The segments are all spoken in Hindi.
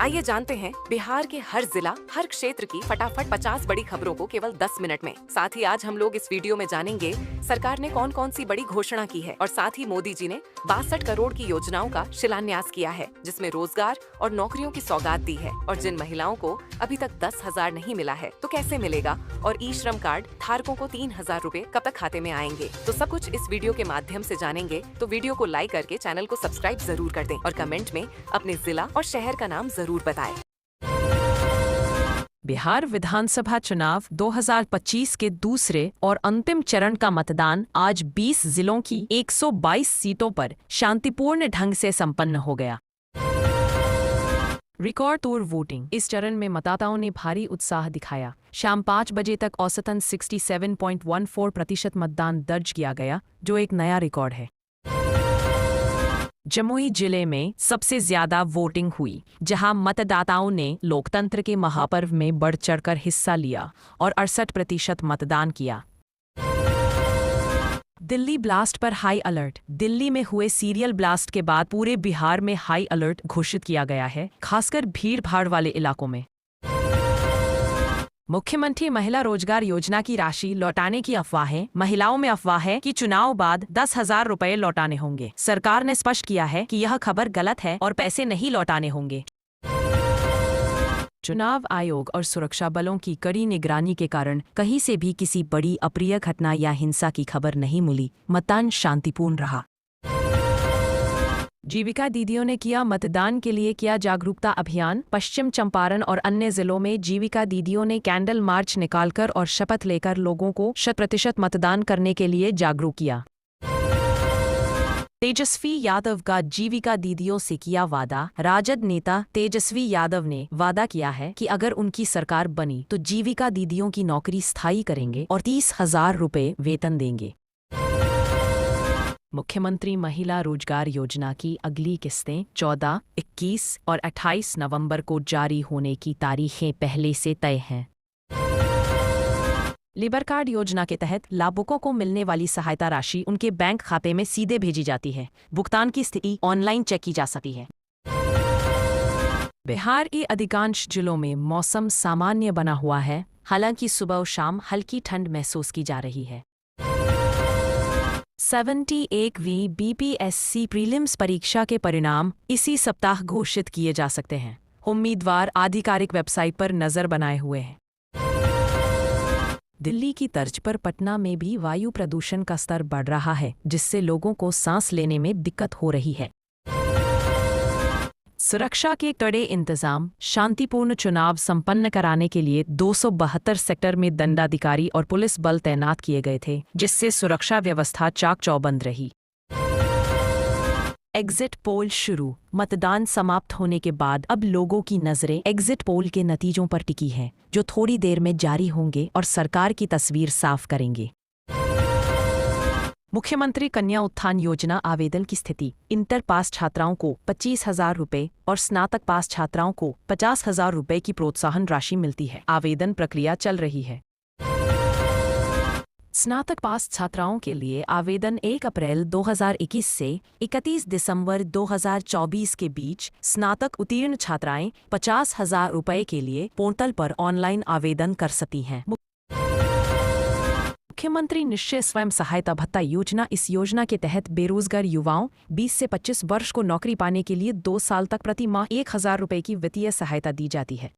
आइए जानते हैं बिहार के हर जिला, हर क्षेत्र की फटाफट 50 बड़ी खबरों को केवल 10 मिनट में। साथ ही आज हम लोग इस वीडियो में जानेंगे सरकार ने कौन कौन सी बड़ी घोषणा की है और साथ ही मोदी जी ने 62 करोड़ की योजनाओं का शिलान्यास किया है, जिसमें रोजगार और नौकरियों की सौगात दी है। और जिन महिलाओं को अभी तक 10,000 नहीं मिला है तो कैसे मिलेगा, और ई श्रम कार्ड धारकों को 3,000 रूपए कब तक खाते में आएंगे, तो सब कुछ इस वीडियो के माध्यम से जानेंगे। तो वीडियो को लाइक करके चैनल को सब्सक्राइब जरूर कर दें और कमेंट में अपने जिला और शहर का नाम जरूर बताएं। बिहार विधानसभा चुनाव 2025 के दूसरे और अंतिम चरण का मतदान आज 20 जिलों की 122 सीटों पर शांतिपूर्ण ढंग से संपन्न हो गया। रिकॉर्ड तोड़ वोटिंग। इस चरण में मतदाताओं ने भारी उत्साह दिखाया। शाम 5 बजे तक औसतन 67.14% मतदान दर्ज किया गया, जो एक नया रिकॉर्ड है। जमुई जिले में सबसे ज्यादा वोटिंग हुई, जहां मतदाताओं ने लोकतंत्र के महापर्व में बढ़ चढ़कर हिस्सा लिया और 68% मतदान किया। दिल्ली ब्लास्ट पर हाई अलर्ट। दिल्ली में हुए सीरियल ब्लास्ट के बाद पूरे बिहार में हाई अलर्ट घोषित किया गया है, खासकर भीड़ भाड़ वाले इलाकों में। मुख्यमंत्री महिला रोजगार योजना की राशि लौटाने की अफवाहें। महिलाओं में अफवाह है कि चुनाव बाद 10,000 रुपए लौटाने होंगे। सरकार ने स्पष्ट किया है कि यह खबर गलत है और पैसे नहीं लौटाने होंगे। चुनाव आयोग और सुरक्षा बलों की कड़ी निगरानी के कारण कहीं से भी किसी बड़ी अप्रिय घटना या हिंसा की खबर नहीं मिली। मतदान शांतिपूर्ण रहा। जीविका दीदियों ने किया मतदान के लिए किया जागरूकता अभियान। पश्चिम चंपारण और अन्य जिलों में जीविका दीदियों ने कैंडल मार्च निकालकर और शपथ लेकर लोगों को 100% मतदान करने के लिए जागरूक किया। तेजस्वी यादव का जीविका दीदियों से किया वादा। राजद नेता तेजस्वी यादव ने वादा किया है कि अगर उनकी सरकार बनी तो जीविका दीदियों की नौकरी स्थायी करेंगे और 30,000 रुपए वेतन देंगे। मुख्यमंत्री महिला रोजगार योजना की अगली किस्तें 14, 21 और 28 नवंबर को जारी होने की तारीखें पहले से तय हैं। लेबर कार्ड योजना के तहत लाभुकों को मिलने वाली सहायता राशि उनके बैंक खाते में सीधे भेजी जाती है। भुगतान की स्थिति ऑनलाइन चेक की जा सकती है। बिहार के अधिकांश जिलों में मौसम सामान्य बना हुआ है, हालांकि सुबह और शाम हल्की ठंड महसूस की जा रही है। 71वीं बीपीएससी प्रीलिम्स परीक्षा के परिणाम इसी सप्ताह घोषित किए जा सकते हैं। उम्मीदवार आधिकारिक वेबसाइट पर नजर बनाए हुए हैं। दिल्ली की तर्ज पर पटना में भी वायु प्रदूषण का स्तर बढ़ रहा है, जिससे लोगों को सांस लेने में दिक्कत हो रही है। सुरक्षा के कड़े इंतजाम। शांतिपूर्ण चुनाव संपन्न कराने के लिए 272 सेक्टर में दंडाधिकारी और पुलिस बल तैनात किए गए थे, जिससे सुरक्षा व्यवस्था चाक चौबंद रही। एग्जिट पोल शुरू। मतदान समाप्त होने के बाद अब लोगों की नजरें एग्जिट पोल के नतीजों पर टिकी हैं, जो थोड़ी देर में जारी होंगे और सरकार की तस्वीर साफ करेंगे। मुख्यमंत्री कन्या उत्थान योजना आवेदन की स्थिति। इंटर पास छात्राओं को 25,000 रुपए और स्नातक पास छात्राओं को 50,000 रुपए की प्रोत्साहन राशि मिलती है। आवेदन प्रक्रिया चल रही है। स्नातक पास छात्राओं के लिए आवेदन 1 अप्रैल 2021 से 31 दिसंबर 2024 के बीच। स्नातक उत्तीर्ण छात्राएं 50,000 रुपए के लिए पोर्टल पर ऑनलाइन आवेदन कर सकती हैं। मुख्यमंत्री निश्चय स्वयं सहायता भत्ता योजना। इस योजना के तहत बेरोजगार युवाओं 20 से 25 वर्ष को नौकरी पाने के लिए 2 साल तक प्रति माह 1,000 रुपए की वित्तीय सहायता दी जाती है।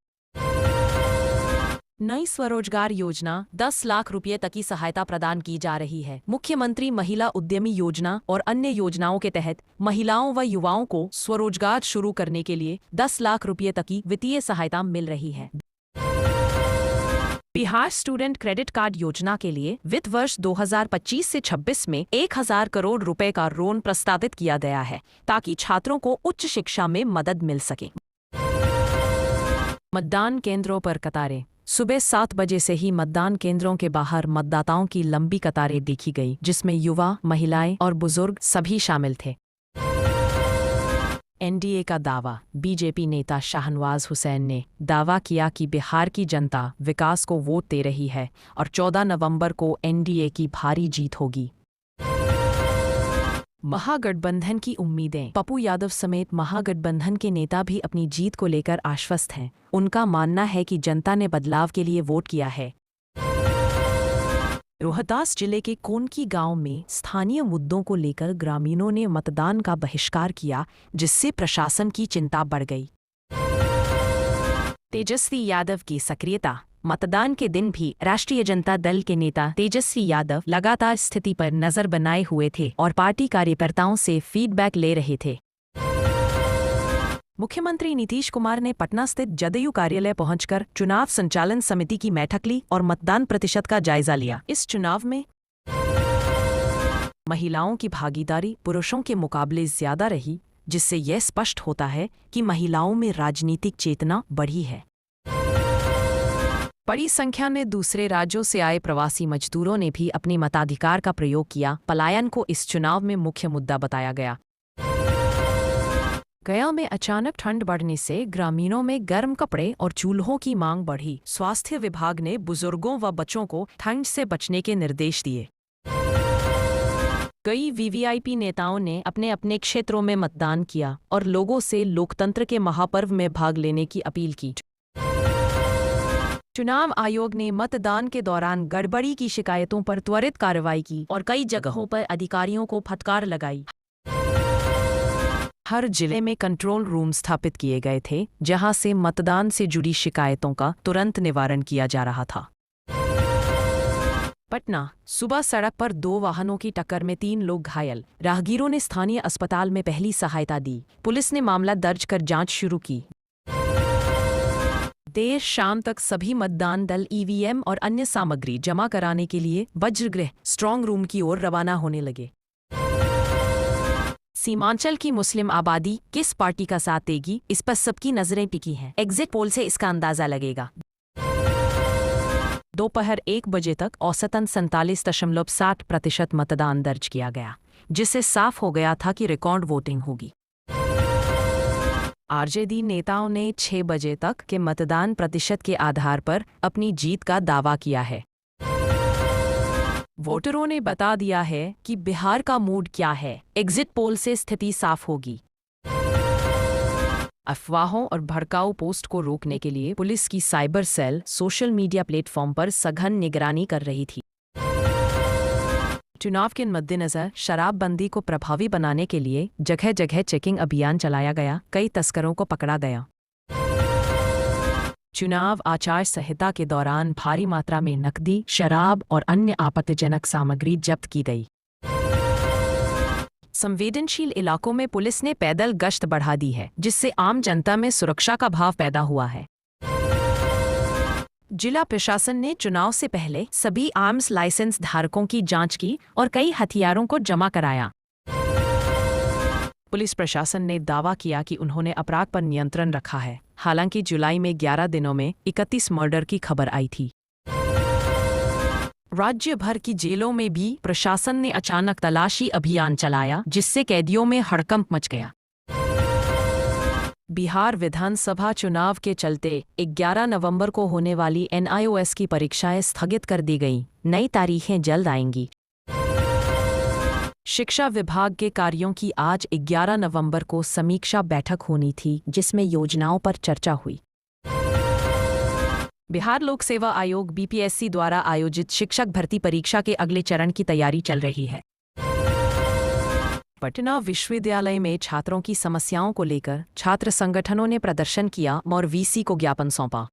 नई स्वरोजगार योजना 10 लाख रुपए तक की सहायता प्रदान की जा रही है। मुख्यमंत्री महिला उद्यमी योजना और अन्य योजनाओं के तहत महिलाओं व युवाओं को स्वरोजगार शुरू करने के लिए 10 लाख रुपए तक की वित्तीय सहायता मिल रही है। बिहार स्टूडेंट क्रेडिट कार्ड योजना के लिए वित्त वर्ष 2025 से 26 में 1,000 करोड़ रुपए का लोन प्रस्तावित किया गया है, ताकि छात्रों को उच्च शिक्षा में मदद मिल सके। मतदान केंद्रों पर कतारें। सुबह 7 बजे से ही मतदान केंद्रों के बाहर मतदाताओं की लंबी कतारें देखी गई, जिसमें युवा, महिलाएं और बुजुर्ग सभी शामिल थे। एनडीए का दावा। बीजेपी नेता शाहनवाज हुसैन ने दावा किया कि बिहार की जनता विकास को वोट दे रही है और 14 नवंबर को एनडीए की भारी जीत होगी। महागठबंधन की उम्मीदें। पप्पू यादव समेत महागठबंधन के नेता भी अपनी जीत को लेकर आश्वस्त हैं। उनका मानना है कि जनता ने बदलाव के लिए वोट किया है। रोहतास जिले के कोनकी गांव में स्थानीय मुद्दों को लेकर ग्रामीणों ने मतदान का बहिष्कार किया, जिससे प्रशासन की चिंता बढ़ गई। तेजस्वी यादव की सक्रियता। मतदान के दिन भी राष्ट्रीय जनता दल के नेता तेजस्वी यादव लगातार स्थिति पर नजर बनाए हुए थे और पार्टी कार्यकर्ताओं से फीडबैक ले रहे थे। मुख्यमंत्री नीतीश कुमार ने पटना स्थित जदयू कार्यालय पहुंचकर चुनाव संचालन समिति की बैठक ली और मतदान प्रतिशत का जायजा लिया। इस चुनाव में महिलाओं की भागीदारी पुरुषों के मुकाबले ज्यादा रही, जिससे यह स्पष्ट होता है कि महिलाओं में राजनीतिक चेतना बढ़ी है। बड़ी संख्या में दूसरे राज्यों से आए प्रवासी मजदूरों ने भी अपने मताधिकार का प्रयोग किया। पलायन को इस चुनाव में मुख्य मुद्दा बताया गया। गया में अचानक ठंड बढ़ने से ग्रामीणों में गर्म कपड़े और चूल्हों की मांग बढ़ी। स्वास्थ्य विभाग ने बुजुर्गों व बच्चों को ठंड से बचने के निर्देश दिए। कई वीवीआईपी नेताओं ने अपने अपने क्षेत्रों में मतदान किया और लोगों से लोकतंत्र के महापर्व में भाग लेने की अपील की। चुनाव आयोग ने मतदान के दौरान गड़बड़ी की शिकायतों पर त्वरित कार्रवाई की और कई जगहों पर अधिकारियों को फटकार लगाई। हर जिले में कंट्रोल रूम स्थापित किए गए थे, जहां से मतदान से जुड़ी शिकायतों का तुरंत निवारण किया जा रहा था। पटना, सुबह सड़क पर 2 वाहनों की टक्कर में 3 लोग घायल। राहगीरों ने स्थानीय अस्पताल में पहली सहायता दी। पुलिस ने मामला दर्ज कर जांच शुरू की। देर शाम तक सभी मतदान दल ईवीएम और अन्य सामग्री जमा कराने के लिए वज्रगृह स्ट्रांग रूम की ओर रवाना होने लगे। सीमांचल की मुस्लिम आबादी किस पार्टी का साथ देगी, इस पर सबकी नजरें टिकी हैं। एग्जिट पोल से इसका अंदाजा लगेगा। दोपहर 1 बजे तक औसतन 47.60% मतदान दर्ज किया गया, जिससे साफ हो गया था कि रिकॉर्ड वोटिंग होगी। आरजेडी नेताओं ने 6 बजे तक के मतदान प्रतिशत के आधार पर अपनी जीत का दावा किया है। वोटरों ने बता दिया है कि बिहार का मूड क्या है। एग्जिट पोल से स्थिति साफ होगी। अफवाहों और भड़काऊ पोस्ट को रोकने के लिए पुलिस की cyber cell social media platform पर सघन निगरानी कर रही थी। चुनाव के मद्देनजर शराबबंदी को प्रभावी बनाने के लिए जगह जगह चेकिंग अभियान चलाया गया। कई तस्करों को पकड़ा गया। चुनाव आचार संहिता के दौरान भारी मात्रा में नकदी, शराब और अन्य आपत्तिजनक सामग्री जब्त की गई। संवेदनशील इलाकों में पुलिस ने पैदल गश्त बढ़ा दी है, जिससे आम जनता में सुरक्षा का भाव पैदा हुआ है। जिला प्रशासन ने चुनाव से पहले सभी आर्म्स लाइसेंस धारकों की जांच की और कई हथियारों को जमा कराया। पुलिस प्रशासन ने दावा किया कि उन्होंने अपराध पर नियंत्रण रखा है। हालांकि जुलाई में 11 दिनों में 31 मर्डर की खबर आई थी। राज्य भर की जेलों में भी प्रशासन ने अचानक तलाशी अभियान चलाया, जिससे कैदियों में हड़कंप मच गया। बिहार विधानसभा चुनाव के चलते 11 नवंबर को होने वाली NIOS की परीक्षाएं स्थगित कर दी गईं। नई तारीखें जल्द आएंगी। शिक्षा विभाग के कार्यों की आज 11 नवंबर को समीक्षा बैठक होनी थी, जिसमें योजनाओं पर चर्चा हुई। बिहार लोक सेवा आयोग BPSC द्वारा आयोजित शिक्षक भर्ती परीक्षा के अगले चरण की तैयारी चल रही है। पटना विश्वविद्यालय में छात्रों की समस्याओं को लेकर छात्र संगठनों ने प्रदर्शन किया और VC को ज्ञापन सौंपा।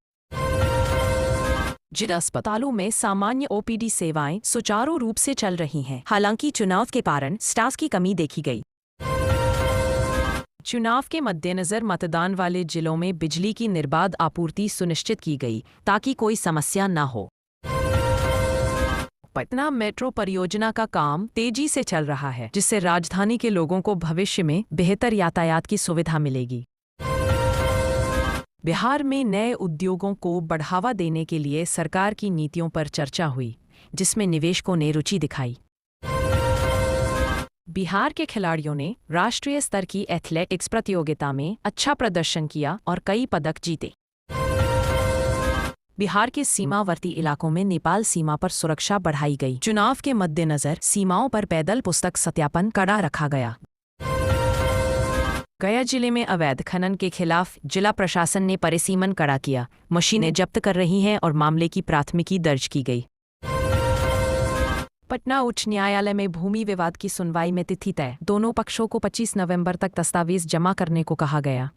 जिला अस्पतालों में सामान्य OPD सेवाएं सुचारू रूप से चल रही हैं। हालांकि चुनाव के कारण स्टाफ की कमी देखी गई। चुनाव के मद्देनजर मतदान वाले जिलों में बिजली की निर्बाध आपूर्ति सुनिश्चित की गई, ताकि कोई समस्या न हो। पटना मेट्रो परियोजना का काम तेजी से चल रहा है, जिससे राजधानी के लोगों को भविष्य में बेहतर यातायात की सुविधा मिलेगी। बिहार में नए उद्योगों को बढ़ावा देने के लिए सरकार की नीतियों पर चर्चा हुई, जिसमें निवेशकों ने रुचि दिखाई। बिहार के खिलाड़ियों ने राष्ट्रीय स्तर की एथलेटिक्स प्रतियोगिता में अच्छा प्रदर्शन किया और कई पदक जीते। बिहार के सीमावर्ती इलाकों में नेपाल सीमा पर सुरक्षा बढ़ाई गई। चुनाव के मद्देनजर सीमाओं पर पैदल पुस्तक सत्यापन कड़ा रखा गया। गया जिले में अवैध खनन के खिलाफ जिला प्रशासन ने परिसीमन कड़ा किया। मशीनें जब्त कर रही हैं और मामले की प्राथमिकी दर्ज की गई। पटना उच्च न्यायालय में भूमि विवाद की सुनवाई में तिथि तय। दोनों पक्षों को 25 नवंबर तक दस्तावेज जमा करने को कहा गया।